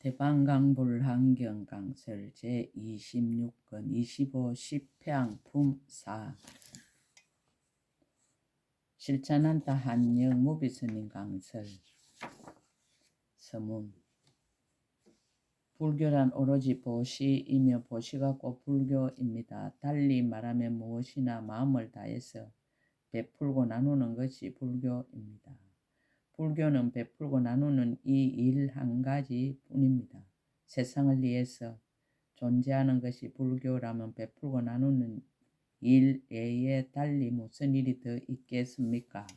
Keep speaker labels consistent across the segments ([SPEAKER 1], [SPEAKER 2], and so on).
[SPEAKER 1] 대방강불환경강설 제26권 25 10회항품4 실찬한다 한영 무비스님 강설. 서문. 불교란 오로지 보시이며 보시가 곧 불교입니다. 달리 말하면 무엇이나 마음을 다해서 베풀고 나누는 것이 불교입니다. 불교는 베풀고 나누는 이 일 한 가지 뿐입니다. 세상을 위해서 존재하는 것이 불교라면 베풀고 나누는 일 외에 달리 무슨 일이 더 있겠습니까?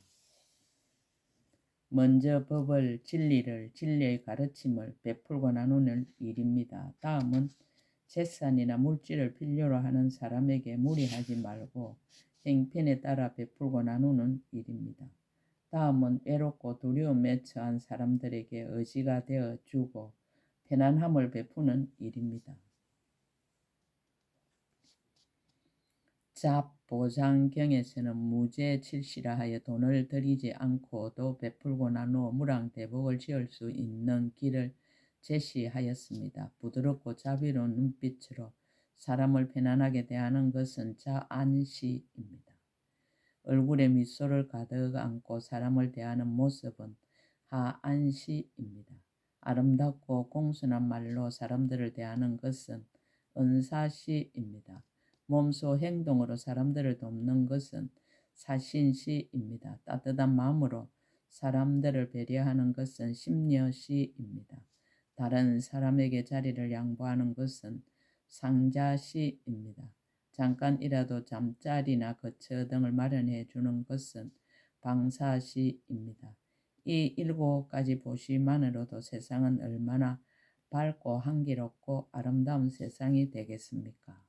[SPEAKER 1] 먼저 법을, 진리를, 진리의 가르침을 베풀고 나누는 일입니다. 다음은 재산이나 물질을 필요로 하는 사람에게 무리하지 말고 행편에 따라 베풀고 나누는 일입니다. 다음은 외롭고 두려움에 처한 사람들에게 의지가 되어 주고 편안함을 베푸는 일입니다. 잡보장경에서는 무죄칠시라 하여 돈을 들이지 않고도 베풀고 나누어 무량대복을 지을 수 있는 길을 제시하였습니다. 부드럽고 자비로운 눈빛으로 사람을 편안하게 대하는 것은 자안시입니다. 얼굴에 미소를 가득 안고 사람을 대하는 모습은 하안시입니다. 아름답고 공손한 말로 사람들을 대하는 것은 은사시입니다. 몸소 행동으로 사람들을 돕는 것은 사신시입니다. 따뜻한 마음으로 사람들을 배려하는 것은 심려시입니다. 다른 사람에게 자리를 양보하는 것은 상자시입니다. 잠깐이라도 잠자리나 거처 등을 마련해 주는 것은 방사시입니다. 이 7가지 보시만으로도 세상은 얼마나 밝고 향기롭고 아름다운 세상이 되겠습니까?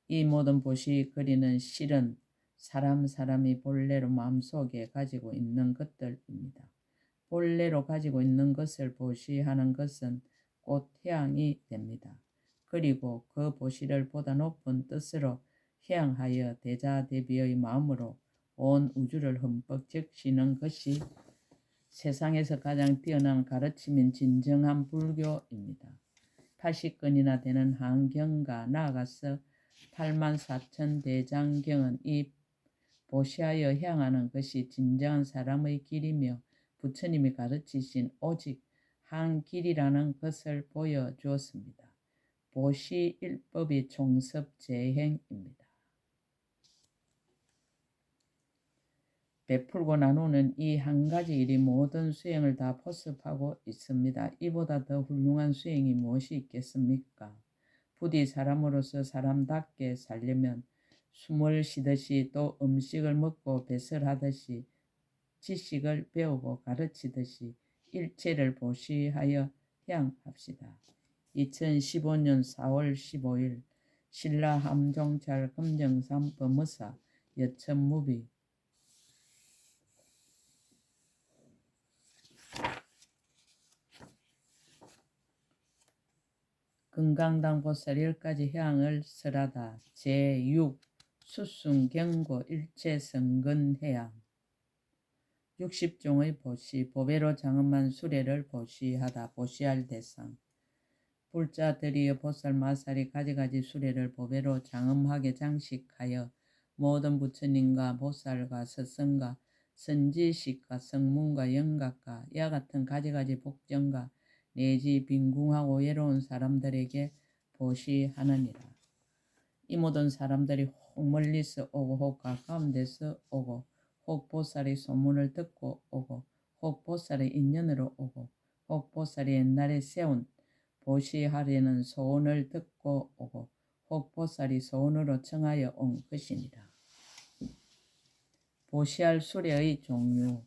[SPEAKER 1] 이 모든 보시 그리는 실은 사람이 본래로 마음속에 가지고 있는 것들입니다. 본래로 가지고 있는 것을 보시하는 것은 곧 해양이 됩니다. 그리고 그 보시를 보다 높은 뜻으로 해양하여 대자대비의 마음으로 온 우주를 흠뻑 적시는 것이 세상에서 가장 뛰어난 가르침인 진정한 불교입니다. 80권이나 되는 한경과 나아가서 84,000대장경은 이 보시하여 향하는 것이 진정한 사람의 길이며 부처님이 가르치신 오직 한 길이라는 것을 보여주었습니다. 보시 일법이 총섭재행입니다. 베풀고 나누는 이 한 가지 일이 모든 수행을 다 포섭하고 있습니다. 이보다 더 훌륭한 수행이 무엇이 있겠습니까? 부디 사람으로서 사람답게 살려면 숨을 쉬듯이 또 음식을 먹고 배설하듯이 지식을 배우고 가르치듯이 일체를 보시하여 향합시다. 2015년 4월 15일 신라 함종찰 금정산 법무사 여천무비. 금강당 보살 10가지 향을 설하다. 제6 수순경고 일체성근해양 60종의 보시 보배로 장엄한 수레를 보시하다. 보시할 대상 불자들이여 보살 마살이 가지가지 수레를 보배로 장엄하게 장식하여 모든 부처님과 보살과 서성과 선지식과 성문과 영각과 이와 같은 가지가지 복정과 내지 빈궁하고 외로운 사람들에게 보시하느니라. 이 모든 사람들이 혹 멀리서 오고 혹 가까운 데서 오고 혹 보살의 소문을 듣고 오고 혹 보살의 인연으로 오고 혹 보살이 옛날에 세운 보시하려는 소원을 듣고 오고 혹 보살이 소원으로 청하여 온 것이니라. 보시할 수레의 종류.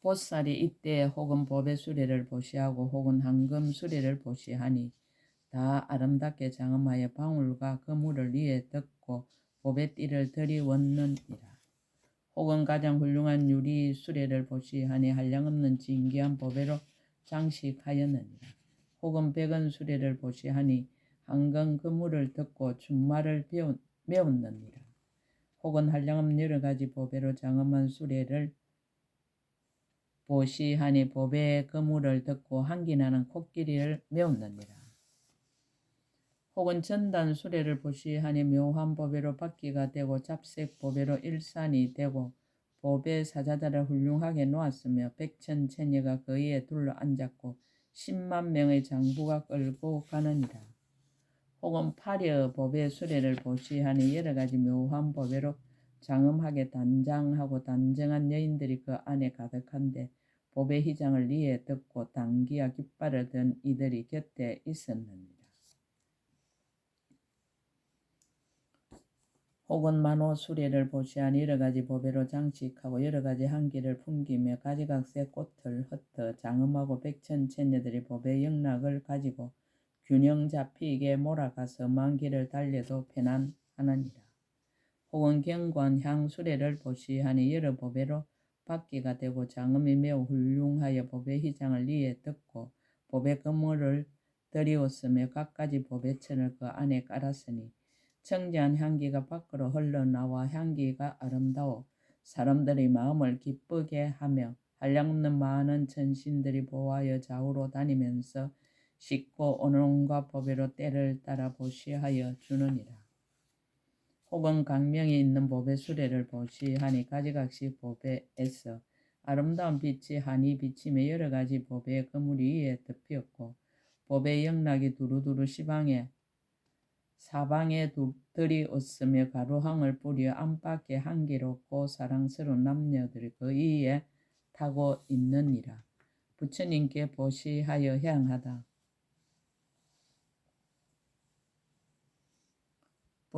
[SPEAKER 1] 보살이 이때 혹은 보배 수레를 보시하고 혹은 황금 수레를 보시하니 다 아름답게 장엄하여 방울과 그물을 위에 덮고 보배띠를 들이웠느니라. 혹은 가장 훌륭한 유리 수레를 보시하니 한량없는 진귀한 보배로 장식하였느니라. 혹은 백원 수레를 보시하니 황금 그물을 덮고 준말을 메웠느니라. 혹은 한량없는 여러 가지 보배로 장엄한 수레를 보시하니 법의 거물을 듣고 한기나는 코끼리를 메옵느니라. 혹은 전단 수레를 보시하니 묘한 보배로 바퀴가 되고 잡색 보배로 일산이 되고 보배 사자들을 훌륭하게 놓았으며 백천천녀가 그 위에 둘러 앉았고 10만 명의 장부가 끌고 가느니라. 혹은 파려 보배 수레를 보시하니 여러 가지 묘한 보배로 장엄하게 단장하고 단정한 여인들이 그 안에 가득한데 보배 휘장을 위에 덮고 당기와 깃발을 든 이들이 곁에 있었느니라. 혹은 만호 수레를 보시하니 여러 가지 보배로 장식하고 여러 가지 향기를 풍기며 가지각색 꽃을 흩어 장엄하고 백천천녀들이 보배 영락을 가지고 균형 잡히게 몰아가서 먼 길을 달려도 편안하느니라. 혹은 경관 향수레를 보시하니 여러 보배로 바퀴가 되고 장엄이 매우 훌륭하여 보배 휘장을 위에 덮고 보배 그물을 들이었으며 갖가지 보배천을 그 안에 깔았으니 청정한 향기가 밖으로 흘러나와 향기가 아름다워 사람들의 마음을 기쁘게 하며 한량없는 많은 천신들이 보아여 좌우로 다니면서 씻고 온갖 보배로 때를 따라 보시하여 주느니라. 혹은 강명이 있는 보배 수레를 보시하니 가지각시 보배에서 아름다운 빛이 하니 비치며 여러 가지 보배의 그물이 위에 덮였고 보배 영락이 두루두루 사방에 들이었으며 가루항을 뿌려 안팎에 향기롭고 사랑스러운 남녀들이 그 위에 타고 있느니라. 부처님께 보시하여 향하다.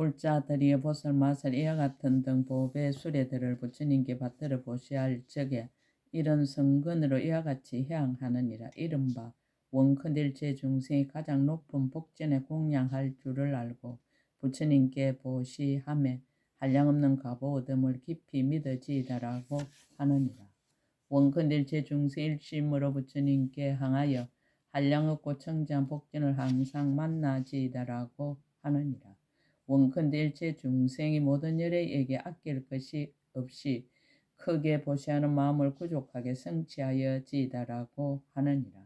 [SPEAKER 1] 불자들이 보살 마살 이와 같은 등 보배 수레들을 부처님께 받들어 보시할 적에 이런 성근으로 이와 같이 향하느니라. 이른바 원컨일체 중생이 가장 높은 복전에 공양할 줄을 알고 부처님께 보시하며 한량없는 값어 얻음을 깊이 믿어지이다라고 하느니라. 원컨일체 중생 일심으로 부처님께 향하여 한량없고 청정한 복전을 항상 만나지이다라고 하느니라. 원컨대 일체 중생이 모든 열애에게 아낄 것이 없이 크게 보시하는 마음을 구족하게 성취하여지이다라고 하느니라.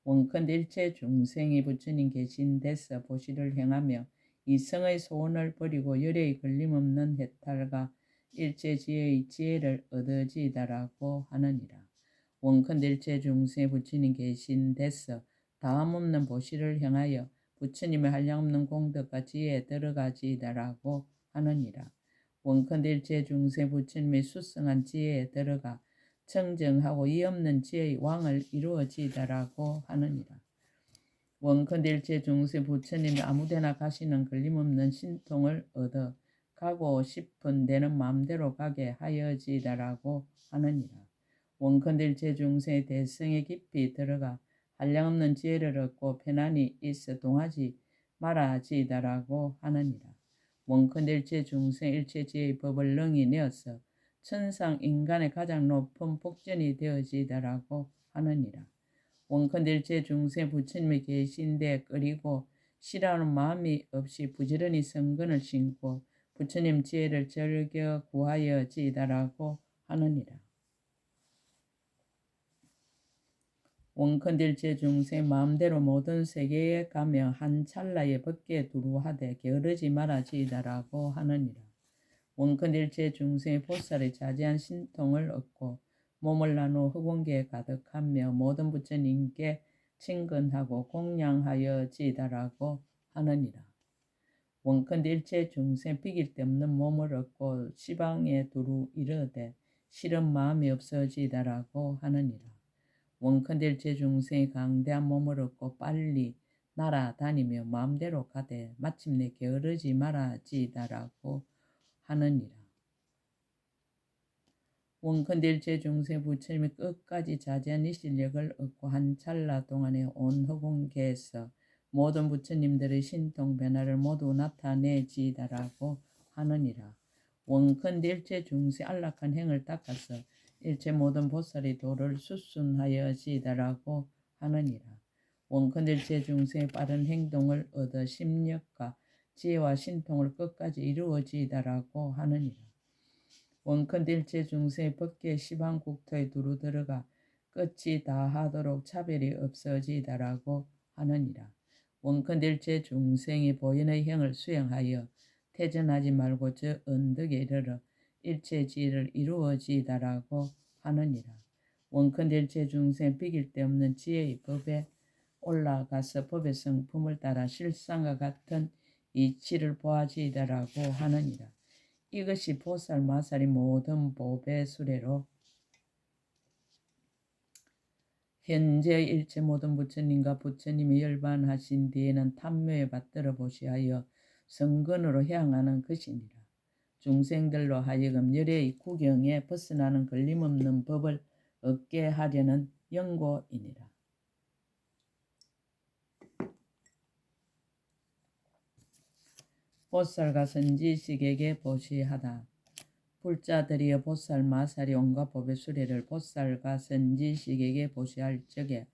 [SPEAKER 1] 원컨대 일체 중생이 부처님 계신 데서 보시를 행하며 이성의 소원을 버리고 열애의 걸림없는 해탈과 일체지혜의 지혜를 얻어지이다라고 하느니라. 원컨대 일체 중생이 부처님 계신 데서 다함없는 보시를 행하여 부처님의 한량없는 공덕과 지혜에 들어가지이다라고 하느니라. 원컨대 일체 중생 부처님의 수성한 지혜에 들어가 청정하고 이없는 지혜의 왕을 이루어지이다라고 하느니라. 원컨대 일체 중생 부처님이 아무데나 가시는 걸림없는 신통을 얻어 가고 싶은 데는 마음대로 가게 하여지이다라고 하느니라. 원컨대 일체 중생의 대성에 깊이 들어가 한량없는 지혜를 얻고 편안히 있어 동하지 말아지이다라고 하느니라. 원컨대 일체 중생 일체 지혜의 법을 능히 내어서 천상 인간의 가장 높은 복전이 되어지이다라고 하느니라. 원컨대 일체 중생 부처님이 계신데 끓이고 싫어하는 마음이 없이 부지런히 성근을 신고 부처님 지혜를 즐겨 구하여지이다라고 하느니라. 원컨대 일체 중생 마음대로 모든 세계에 가며 한 찰나에 벗게 두루하되 게으르지 말아지이다라고 하느니라. 원컨대 일체 중생의 보살의 자제한 신통을 얻고 몸을 나누어 흑원계에 가득하며 모든 부처님께 친근하고 공양하여지이다라고 하느니라. 원컨대 일체 중생 비길 데 없는 몸을 얻고 시방에 두루 이르되 싫은 마음이 없어지이다라고 하느니라. 원컨대 일체 중생이 강대한 몸을 얻고 빨리 날아다니며 마음대로 가되 마침내 게으르지 말아지이다라고 하느니라. 원컨대 일체 중생 부처님이 끝까지 자제한 이 실력을 얻고 한 찰나 동안에 온 허공계에서 모든 부처님들의 신통 변화를 모두 나타내지이다라고 하느니라. 원컨대 일체 중생 안락한 행을 닦아서 일체 모든 보살의 도를 수순하여지이다라고 하느니라. 원컨대 일체 중생의 빠른 행동을 얻어 심력과 지혜와 신통을 끝까지 이루어지이다라고 하느니라. 원컨대 일체 중생의 법계 시방국토에 두루 들어가 끝이 다하도록 차별이 없어지다라고 하느니라. 원컨대일체 중생이 보인의 형을 수행하여 태전하지 말고 저 언덕에 이르러 일체지를 이루어지다라고 하느니라. 원컨대일체 중생 비길 데 없는 지혜의 법에 올라가서 법의 성품을 따라 실상과 같은 이치를 보아지이다라고 하느니라. 이것이 보살 마살이 모든 보배 수레로 현재 일체 모든 부처님과 부처님이 열반하신 뒤에는 탐묘에 받들어 보시하여 성근으로 향하는 것이니라. 중생들로 하여금 열의 구경에 벗어나는 걸림없는 법을 얻게 하려는 연고이니라. 보살과 선지식에게 보시하다. 불자들이여 보살 마살이 온갖 법의 수레를 보살과 선지식에게 보시할 적에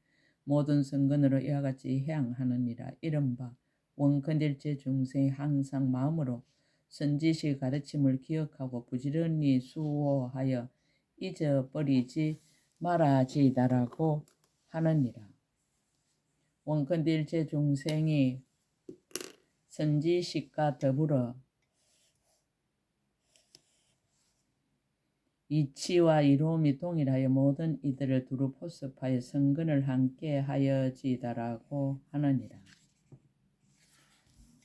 [SPEAKER 1] 모든 성근으로 이와 같이 향하느니라. 이른바 원컨일체 중생이 항상 마음으로 선지식 가르침을 기억하고 부지런히 수호하여 잊어버리지 말아지다라고 하느니라. 원컨일체 중생이 선지식과 더불어 이치와 이로움이 동일하여 모든 이들을 두루 포섭하여 성근을 함께 하여지다라고 하느니라.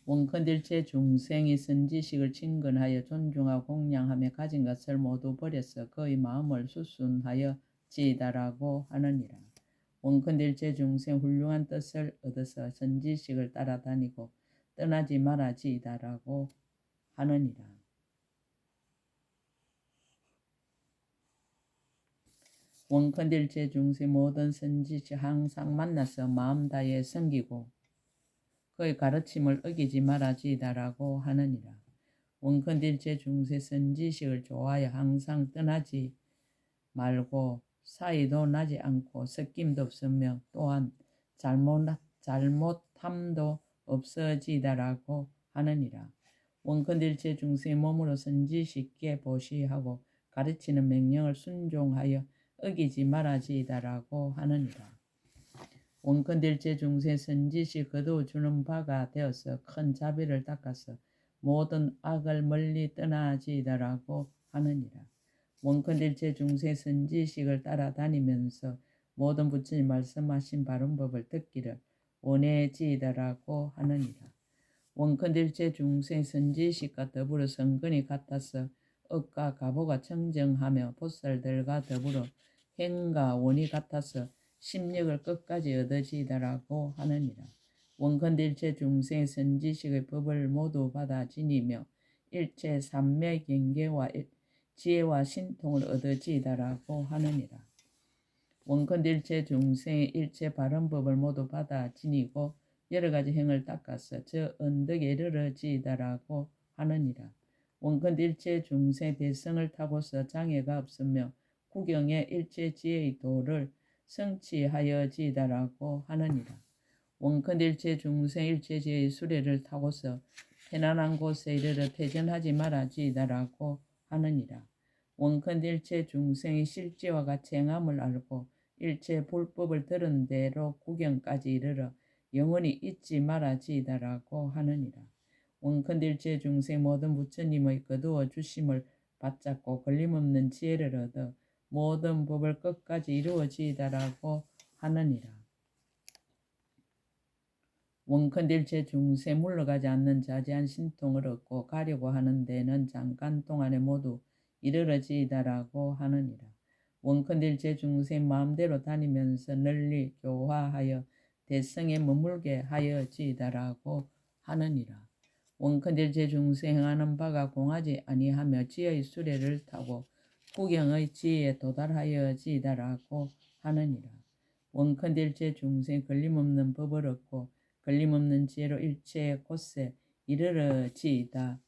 [SPEAKER 1] 원컨일체 중생이 선지식을 친근하여 존중하고 공양하며 가진 것을 모두 버려서 그의 마음을 수순하여 지다라고 하느니라. 원컨일체 중생 훌륭한 뜻을 얻어서 선지식을 따라다니고 떠나지 말아지다라고 하느니라. 원컨일체 중생 모든 선지식 항상 만나서 마음 다해 섬기고 그의 가르침을 어기지 말아지다라고 하느니라. 원컨일체 중생 선지식을 좋아하여 항상 떠나지 말고 사이도 나지 않고 섞임도 없으며 또한 잘못함도 없어지다라고 하느니라. 원컨일체 중생의 몸으로 선지식께 보시하고 가르치는 명령을 순종하여 어기지 말아지다라고 하느니라. 원컨일체 중생 선지식 거두어주는 바가 되어서 큰 자비를 닦아서 모든 악을 멀리 떠나지다라고 하느니라. 원컨일체 중생 선지식을 따라다니면서 모든 부처님 말씀하신 바른 법을 듣기를 원해지다라고 하느니라. 원컨일체 중생 선지식과 더불어 성근이 같아서 억과 가보가 청정하며 보살들과 더불어 행과 원이 같아서 심력을 끝까지 얻어지다라고 하느니라. 원컨일체 중생의 선지식의 법을 모두 받아 지니며 일체 삼매 경계와 지혜와 신통을 얻어지다라고 하느니라. 원컨일체 중생의 일체 바른 법을 모두 받아 지니고 여러 가지 행을 닦아서 저 언덕에 이르러지다라고 하느니라. 원컨일체 중생 대성을 타고서 장애가 없으며 구경의 일체 지혜의 도를 성취하여지다라고 하느니라. 원컨일체 중생 일체 지혜의 수레를 타고서 편안한 곳에 이르러 퇴전하지 말아지다라고 하느니라. 원컨일체 중생의 실제와 같이 행함을 알고 일체 불법을 들은 대로 구경까지 이르러 영원히 잊지 말아지다라고 하느니라. 원컨일체 중생 모든 부처님의 거두어 주심을 받잡고 걸림없는 지혜를 얻어 모든 법을 끝까지 이루어지다라고 하느니라. 원컨일체 중생 물러가지 않는 자제한 신통을 얻고 가려고 하는 데는 잠깐 동안에 모두 이르러지다라고 하느니라. 원컨일체 중생 마음대로 다니면서 널리 교화하여 대성에 머물게 하여지다라고 하느니라. 원컨일체 중생 행하는 바가 공하지 아니하며 지혜의 수레를 타고 구경의 지혜에 도달하여지다라고 하느니라. 원컨일체 중생 걸림없는 법을 얻고 걸림없는 지혜로 일체 곳에 이르러지이다.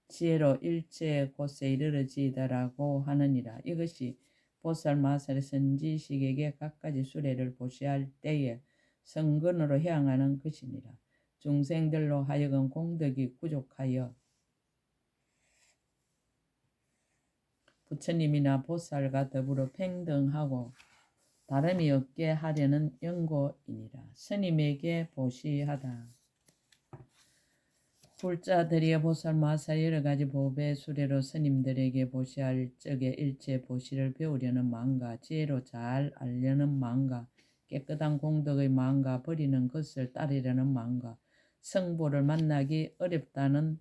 [SPEAKER 1] 지혜로 일체 곳에 이르러지이다라고 하느니라. 이것이 보살 마살의 선지식에게 갖가지 수레를 보시할 때에 성근으로 향하는 것이니라. 중생들로 하여금 공덕이 부족하여 부처님이나 보살과 더불어 평등하고 다름이 없게 하려는 연고이니라. 스님에게 보시하다. 불자들이여 보살 마살 여러가지 보배 수레로 스님들에게 보시할 적에 일체 보시를 배우려는 마음과 지혜로 잘 알려는 마음과 깨끗한 공덕의 마음과 버리는 것을 따르려는 마음과 성보를 만나기 어렵다는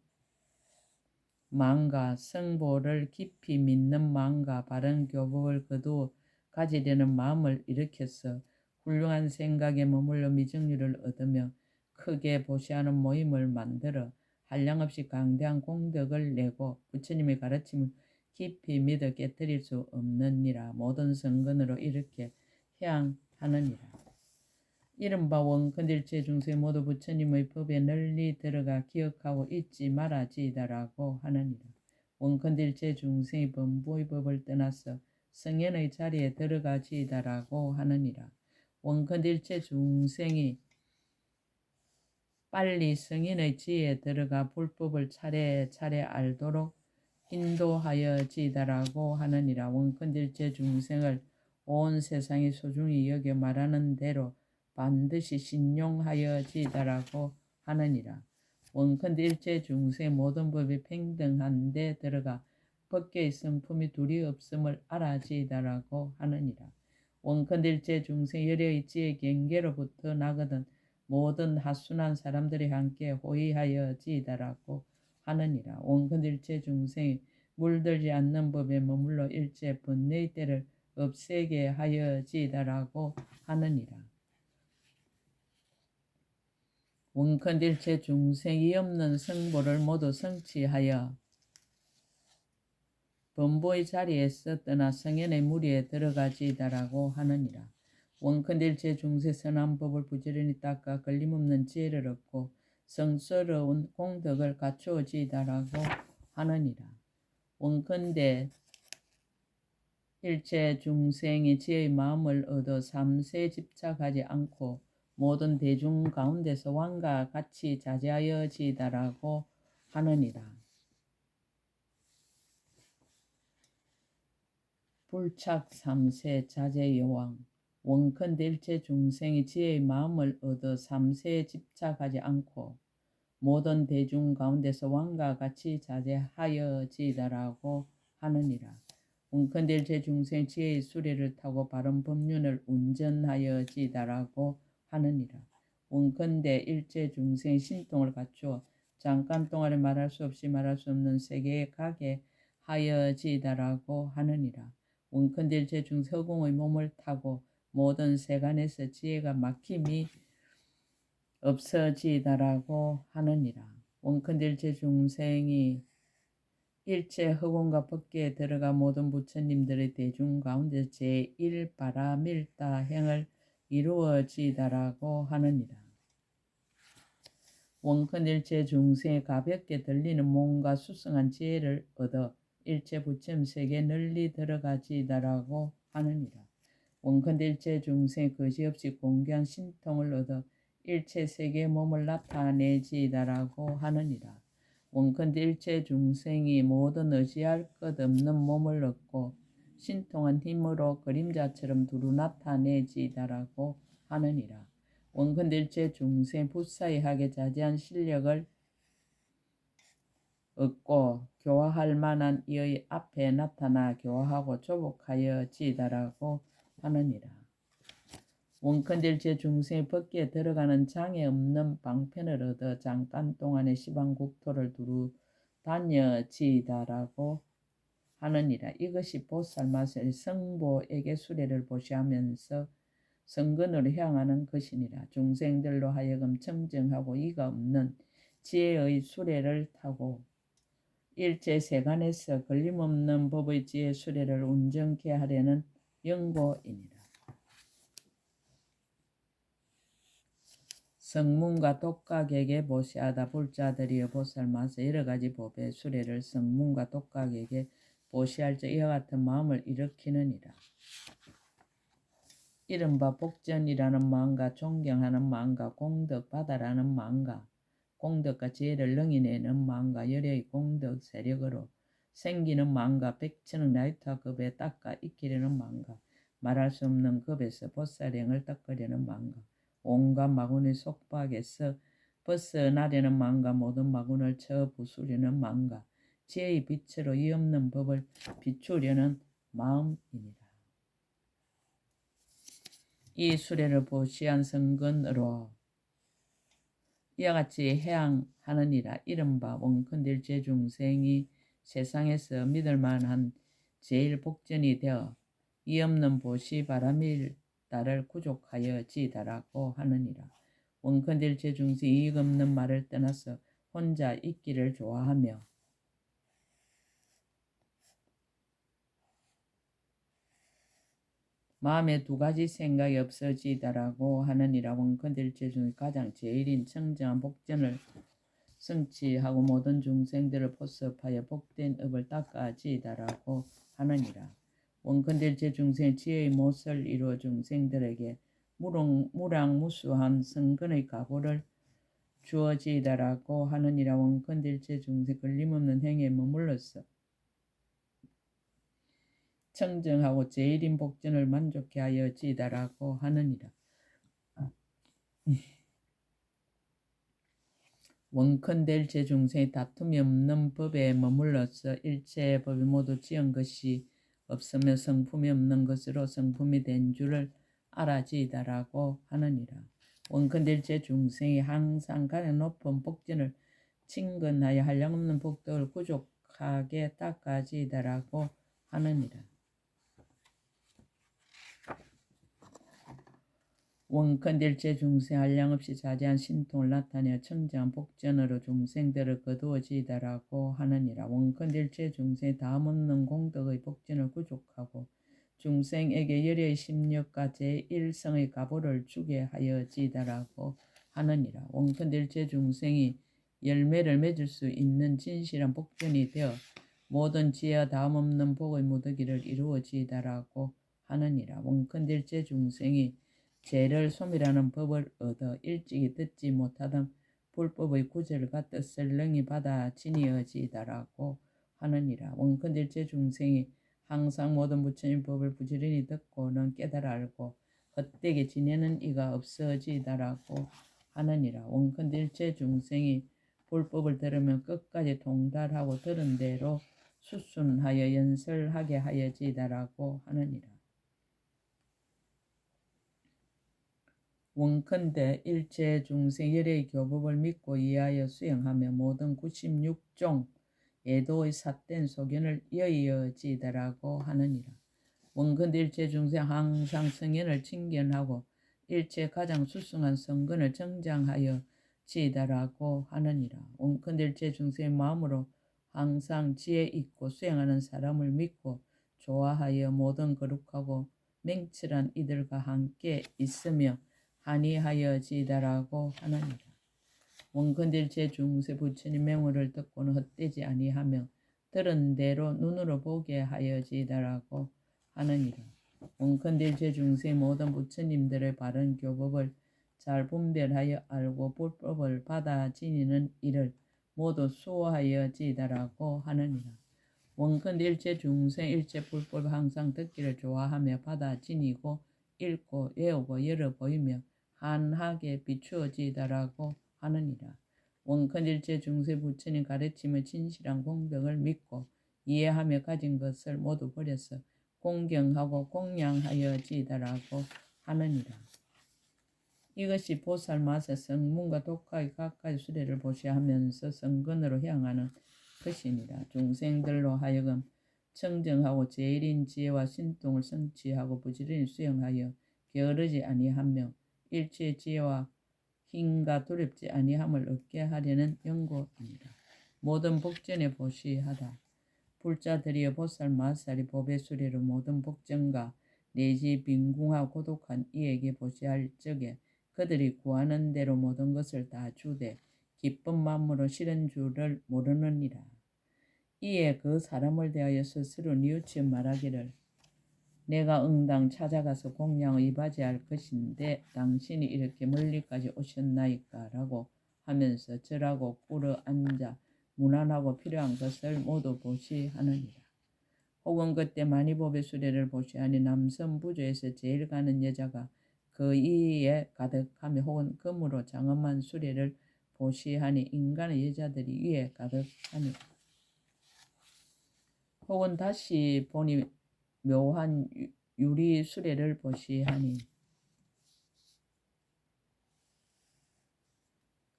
[SPEAKER 1] 마음과 성보를 깊이 믿는 마음과 바른 교복을 거두어 가지려는 마음을 일으켜서 훌륭한 생각에 머물러 미증률을 얻으며 크게 보시하는 모임을 만들어 한량없이 강대한 공덕을 내고 부처님의 가르침을 깊이 믿어 깨뜨릴 수 없느니라. 모든 성근으로 이렇게 향하느니라. 이른바 원컨딜체 중생 모두 부처님의 법에 널리 들어가 기억하고 잊지 말아지이다라고 하느니라. 원컨딜체 중생이 범부의 법을 떠나서 성현의 자리에 들어가지이다라고 하느니라. 원컨딜체 중생이 빨리 성인의 지혜에 들어가 불법을 차례차례 알도록 인도하여지이다라고 하느니라. 원컨딜체 중생을 온 세상이 소중히 여겨 말하는 대로 반드시 신용하여지이다라고 하느니라. 원컨딜체 중생 모든 법이 평등한 데 들어가 법계의 성품이 둘이 없음을 알아지이다라고 하느니라. 원컨딜체 중생 열의 지혜 경계로부터 나거든 모든 하순한 사람들이 함께 호의하여지이다라고 하느니라. 원컨딜체 중생이 물들지 않는 법에 머물러 일체 번뇌의 때를 없애게 하여지이다라고 하느니라. 원컨딜체 중생이 없는 성보를 모두 성취하여 범보의 자리에서 떠나 성현의 무리에 들어가지이다라고 하느니라. 원컨딜체 중생 선한 법을 부지런히 닦아 걸림없는 지혜를 얻고 성스러운 공덕을 갖추어지이다라고 하느니라. 원컨대 일체 중생이 지혜의 마음을 얻어 삼세에 집착하지 않고 모든 대중 가운데서 왕과 같이 자제하여지이다라고 하느니라. 불착 삼세 자제 여왕 원컨딜체 중생이 지혜의 마음을 얻어 삼세에 집착하지 않고 모든 대중 가운데서 왕과 같이 자제하여지이다라고 하느니라. 원컨딜체 중생 지혜의 수레를 타고 바른 법륜을 운전하여지이다라고 하느니라. 원컨대 일체 중생 신통을 갖추어 잠깐 동안에 말할 수 없이 말할 수 없는 세계에 가게 하여지이다라고 하느니라. 원컨딜체 중생 허공의 몸을 타고 모든 세간에서 지혜가 막힘이 없어지이다라고 하느니라. 원컨딜체 중생이 일체 허공과 법계에 들어가 모든 부처님들의 대중 가운데 제1바라밀다 행을 이루어지이다라고 하느니라. 원컨일체 중생이 가볍게 들리는 몸과 수승한 지혜를 얻어 일체 부처님 세계에 널리 들어가지이다라고 하느니라. 원컨일체 중생이 거지없이 공개한 신통을 얻어 일체 세계의 몸을 나타내지이다라고 하느니라. 원컨일체 중생이 모든 의지할 것 없는 몸을 얻고 신통한 힘으로 그림자처럼 두루 나타내지이다라고 하느니라. 원컨일체 중생 붓사이하게 자제한 실력을 얻고 교화할 만한 이의 앞에 나타나 교화하고 조복하여지이다라고 하느니라. 원컨일체 중생의 법계에 들어가는 장애 없는 방편을 얻어 잠깐 동안의 시방국토를 두루 다녀지이다라고 하느니라. 이것이 보살마살 성보에게 수레를 보시하면서 성근으로 향하는 것이니라. 중생들로 하여금 청정하고 이가 없는 지혜의 수레를 타고 일체 세간에서 걸림없는 법의 지혜 수레를 운전케 하려는 연고이니라. 성문과 독각에게 보시하다. 불자들이여 보살마서 여러가지 법의 수레를 성문과 독각에게 보시할 적 이와 같은 마음을 일으키느니라. 이른바 복전이라는 마음과 존경하는 마음과 공덕받아라는 마음과 공덕과 지혜를 능히 내는 마음과 열의 공덕 세력으로 생기는 망가, 백천억 나이트와 급에 닦아 익히려는 망가, 말할 수 없는 급에서 보살행을 닦으려는 망가, 온갖 마군의 속박에서 벗어나려는 망가, 모든 마군을 쳐 부수려는 망가, 지혜의 빛으로 이 없는 법을 비추려는 마음이니라. 이 수레를 보시한 성근으로 이와 같이 해양하느니라. 이른바 원컨대 제중생이 세상에서 믿을만한 제일 복전이 되어 이 없는 보시 바람일 따를 구족하여 지다라고 하느니라. 원컨대 제중생이 이익 없는 말을 떠나서 혼자 있기를 좋아하며 마음에 두 가지 생각이 없어지다라고 하느니라. 원컨대 제중의 가장 제일인 청정한 복전을 성취하고 모든 중생들을 포섭하여 복된 업을 닦아지다라고 하느니라. 원컨대 제중생 지혜의 못을 이루어 중생들에게 무량무수한 성근의 가보를 주어지다라고 하느니라. 원컨대 제중생 걸림없는 행에 머물러서 청정하고 제일인 복전을 만족해 하여 지다라고 하느니라. 원컨대 제중생이 다툼이 없는 법에 머물러서 일체의 법이 모두 지은 것이 없으며 성품이 없는 것으로 성품이 된 줄을 알아지다라고 하느니라. 원컨대 제중생이 항상 가장 높은 복전을 친근하여 한량없는 복덕을 구족하게 닦아지다라고 하느니라. 원컨대 제중생 한량없이 자제한 신통을 나타내어 청정한 복전으로 중생들을 거두어지다라고 하느니라. 원컨대 제중생이 다음없는 공덕의 복전을 구족하고 중생에게 열의 심력과 제1성의 가보를 주게 하여지다라고 하느니라. 원컨대 제중생이 열매를 맺을 수 있는 진실한 복전이 되어 모든 지혜와 다음없는 복의 무더기를 이루어지다라고 하느니라. 원컨대 제중생이 죄를 소멸하는 법을 얻어 일찍이 듣지 못하던 불법의 구절과 뜻을 능히 받아 지니어지다라고 하느니라. 원컨대 제중생이 항상 모든 부처님 법을 부지런히 듣고는 깨달아 알고 헛되게 지내는 이가 없어지다라고 하느니라. 원컨대 제중생이 불법을 들으면 끝까지 통달하고 들은 대로 수순하여 연설하게 하여지다라고 하느니라. 원컨대 일체 중생 열의 교법을 믿고 이해하여 수행하며 모든 96종 예도의 삿된 소견을 여의어지다라고 하느니라. 원컨대 일체 중생 항상 성현을 칭견하고 일체 가장 수승한 성근을 정장하여 지다라고 하느니라. 원컨대 일체 중생의 마음으로 항상 지혜 있고 수행하는 사람을 믿고 좋아하여 모든 거룩하고 맹철한 이들과 함께 있으며 한이하여지다라고 하느니라. 원컨대 제중생 부처님 명호를 듣고는 헛되지 아니하며 들은 대로 눈으로 보게 하여지다라고 하느니라. 원컨대 제중생 모든 부처님들의 바른 교법을 잘 분별하여 알고 불법을 받아 지니는 일을 모두 수호하여지다라고 하느니라. 원컨대 일체 중생 일체 불법을 항상 듣기를 좋아하며 받아 지니고 읽고 외우고 열어 보이며 한하게 비추어지다라고 하느니라. 원컨대 일체 중생 부처님 가르침의 진실한 공덕을 믿고 이해하며 가진 것을 모두 버려서 공경하고 공양하여지다라고 하느니라. 이것이 보살마사 성문과 독하의 각가지 수레를 보시하면서 성근으로 향하는 것이니라. 중생들로 하여금 청정하고 제일인 지혜와 신통을 성취하고 부지런히 수행하여 게으르지 아니하며 일체의 지혜와 힘과 두렵지 아니함을 얻게 하려는 연고입니다. 모든 복전에 보시하다. 불자들이여 보살마살이 법의 수레로 모든 복전과 내지 빈궁하고 고독한 이에게 보시할 적에 그들이 구하는 대로 모든 것을 다 주되 기쁜 마음으로 실은 줄을 모르느니라. 이에 그 사람을 대하여 스스로 뉘우쳐 말하기를 내가 응당 찾아가서 공양을 이바지할 것인데 당신이 이렇게 멀리까지 오셨나이까 라고 하면서 절하고 꿇어 앉아 무난하고 필요한 것을 모두 보시하느니라. 혹은 그때 만이법의 수레를 보시하니 남성 부조에서 제일 가는 여자가 그 이에 가득하며 혹은 금으로 장엄한 수레를 보시하니 인간의 여자들이 위에 가득하니라. 혹은 다시 보니 묘한 유리 수레를 보시하니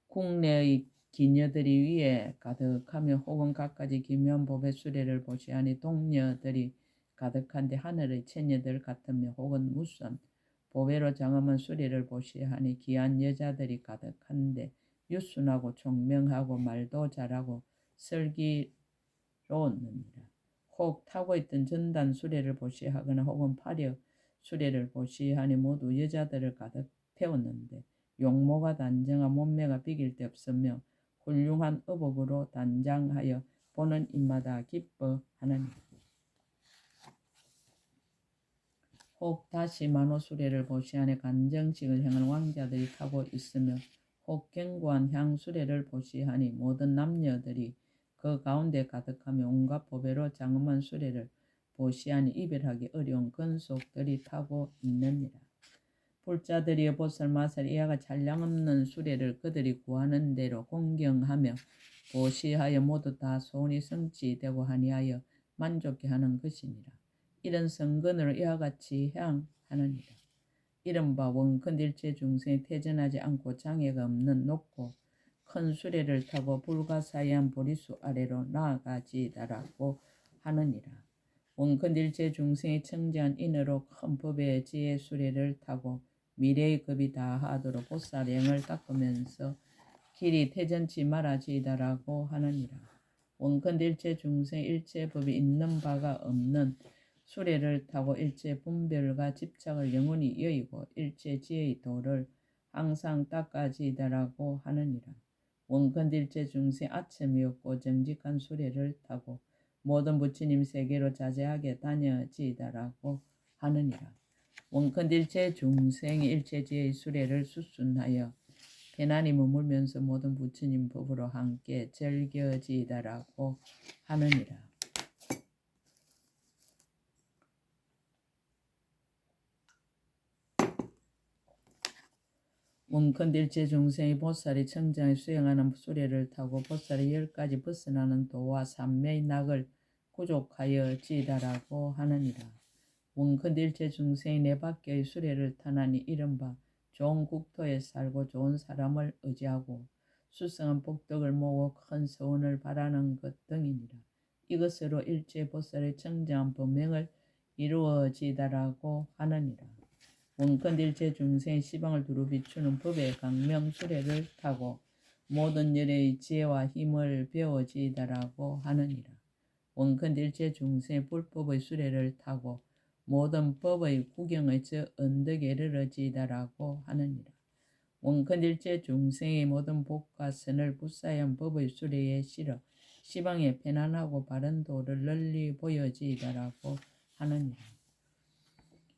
[SPEAKER 1] 국내의 기녀들이 위에 가득하며 혹은 갖가지 기묘한 법의 수레를 보시하니 동녀들이 가득한데 하늘의 처녀들 같으며 혹은 무선 보배로 장엄한 수레를 보시하니 귀한 여자들이 가득한데 유순하고 총명하고 말도 잘하고 슬기로웠느니라. 혹 타고 있던 전단 수레를 보시하거나 혹은 파력 수레를 보시하니 모두 여자들을 가득 태웠는데 용모가 단정한 몸매가 비길 데 없으며 훌륭한 의복으로 단장하여 보는 입마다 기뻐하느니라. 혹 다시 만호수레를 보시하니 간정식을 행한 왕자들이 타고 있으며 혹 견고한 향수레를 보시하니 모든 남녀들이 그 가운데 가득하며 온갖 보배로 장엄한 수레를 보시하니 이별하기 어려운 건속들이 타고 있느니라. 불자들이여 보살마살 이하가 잔량없는 수레를 그들이 구하는 대로 공경하며 보시하여 모두 다 소원이 성취되고 하니하여 만족해 하는 것이니라. 이런 성근으로 이와 같이 향하느니라. 이른바 원컨일체 중생이 태전하지 않고 장애가 없는 높고 큰 수레를 타고 불가사의한 보리수 아래로 나아가지다라고 하느니라. 원컨일체 중생이 청정한 인으로 큰 법의 지혜 수레를 타고 미래의 급이 다하도록 보살행을 닦으면서 길이 태전치 말아지다라고 하느니라. 원컨일체 중생 일체법이 있는 바가 없는 수레를 타고 일체 분별과 집착을 영원히 여의고 일체 지혜의 도를 항상 닦아지다라고 하느니라. 원컨일체 중생 아첨이 없고 정직한 수레를 타고 모든 부처님 세계로 자제하게 다녀지다라고 하느니라. 원컨일체 중생이 일체지의 수레를 수순하여 편안히 머물면서 모든 부처님 법으로 함께 즐겨지다라고 하느니라. 원컨일체 중생이 보살이 청정에 수행하는 수레를 타고 보살이 10가지 벗어나는 도와 삼매의 낙을 구족하여 지다라고 하느니라. 원컨일체 중생이 네 바퀴의 수레를 타나니 이른바 좋은 국토에 살고 좋은 사람을 의지하고 수성한 복덕을 모으고 큰 서원을 바라는 것 등이니라. 이것으로 일체 보살의 청정한 법명을 이루어지다라고 하느니라. 원컨일체 중생이 시방을 두루 비추는 법의 강명 수레를 타고 모든 열의 지혜와 힘을 배워지다라고 하느니라. 원컨일체 중생이 불법의 수레를 타고 모든 법의 구경의 저 언덕에 이르러지다라고 하느니라. 원컨일체 중생의 모든 복과 선을 불사한 법의 수레에 실어 시방에 편안하고 바른 도를 널리 보여지다라고 하느니라.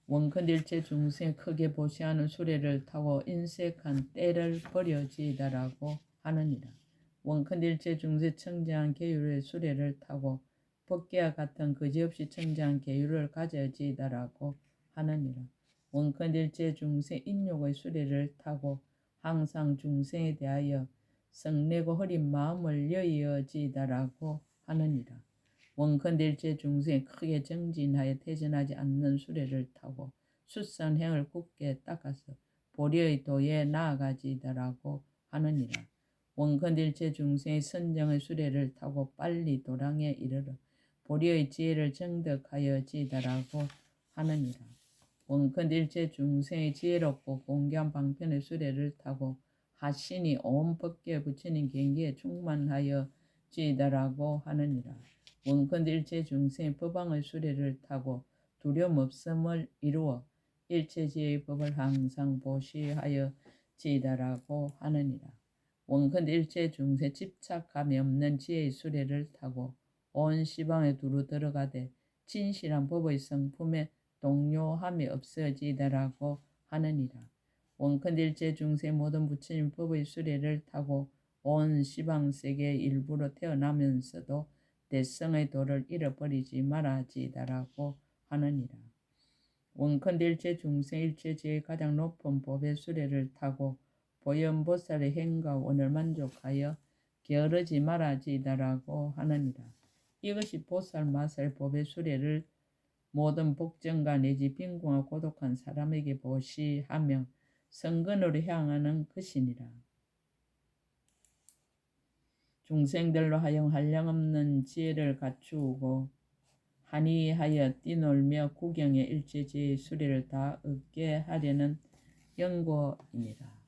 [SPEAKER 1] 원컨일체 중생 크게 보시하는 수레를 타고 인색한 때를 버려지다라고 하느니라. 원컨일체 중생 청정한 계율의 수레를 타고 법계와 같은 그지없이 청정한 계율을 가져지다라고 하느니라. 원컨일체 중생 인욕의 수레를 타고 항상 중생에 대하여 성내고 흐린 마음을 여의어지다라고 하느니라. 원컨일체 중생이 크게 정진하여 태전하지 않는 수레를 타고 숫선행을 굳게 닦아서 보리의 도에 나아가지다라고 하느니라. 원컨일체 중생이 선정의 수레를 타고 빨리 도랑에 이르러 보리의 지혜를 정득하여 지다라고 하느니라. 원컨일체 중생이 지혜롭고 공교한 방편의 수레를 타고 하신이 온 법계 부처님 경계에 충만하여 지다라고 하느니라. 원컨일체 중생이 법왕의 수레를 타고 두려움 없음을 이루어 일체지혜의 법을 항상 보시하여 지다라고 하느니라. 원컨일체 중생 집착감이 없는 지혜의 수레를 타고 온 시방에 두루 들어가되 진실한 법의 성품에 동요함이 없어지다라고 하느니라. 원컨일체 중생 모든 부처님 법의 수레를 타고 온 시방세계의 일부로 태어나면서도 대성의 도를 잃어버리지 말아지이다라고 하느니라. 원컨대 일체 중생 일체지의 가장 높은 법의 수레를 타고 보현보살의 행과 원을 만족하여 게으르지 말아지이다라고 하느니라. 이것이 보살 마살 법의 수레를 모든 복정가 내지 빈궁하고 고독한 사람에게 보시하며 성근으로 향하는 것이니라. 중생들로 하여 한량없는 지혜를 갖추고 한이하여 뛰놀며 구경의 일체지의 수레를 다 얻게 하려는 연고이니라.